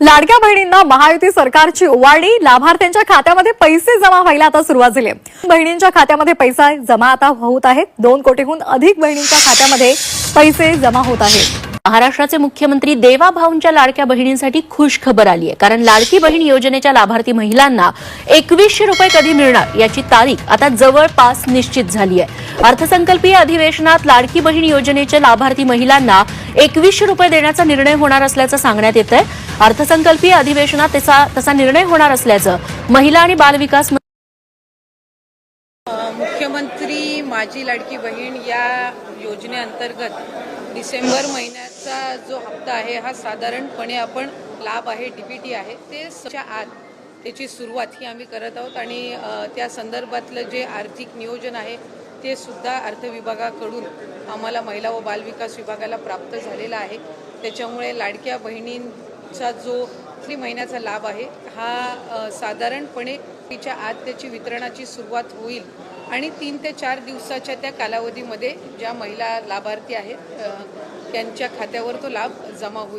लाडक्या बहिणींना महायुती सरकारची ओवाळणी, लाभार्थ्यांच्या खात्यामध्ये पैसे जमा व्हायला आता सुरुवात झाली आहे। बहिणींच्या खात्यामध्ये पैसा जमा आता होत आहेत। 2 कोटीहून अधिक बहिणींच्या खात्यामध्ये पैसे जमा होत आहेत। महाराष्ट्राचे मुख्यमंत्री देवाभाऊंच्या लाडक्या बहिणींसाठी खुश खबर आली आहे, कारण लाडकी बहीण योजनेच्या लाभार्थी महिलांना 2100 रुपये कधी मिळणार याची तारीख आता जवळपास निश्चित झाली आहे। अर्थसंकल्पीय अधिवेशनात लाडकी बहीण योजनेच्या लाभार्थी महिलांना 2100 रुपये देण्याचा निर्णय होणार असल्याचं सांगण्यात येत आहे। अर्थसंकल्पीय अधिवेशनात तसा निर्णय होणार असल्याचं महिला आणि बालविकास मुख्यमंत्री माझी लाडकी बहीण या योजनेअंतर्गत डिसेंबर महिन्याचा जो हप्ता आहे हा साधारणपणे आपण लाभ आहे डीबीटी आहे ते च्या आत त्याची सुरुवात ही आम्ही करत आहोत आणि त्या संदर्भातलं जे आर्थिक नियोजन आहे ते सुद्धा अर्थ विभागाकडून आम्हाला महिला व बालविकास विभागाला प्राप्त झालेला आहे। त्याच्यामुळे लाडक्या बहिणींचा जो महिन्याचा लाभ आहे हा साधारणपणे तिच्या आत त्याची वितरणाची सुरुवात होईल आणि 3 ते 4 दिवसाच्या त्या कालावधीमध्ये ज्या महिला लाभार्थी आहेत त्यांच्या खात्यावर तो लाभ जमा होईल।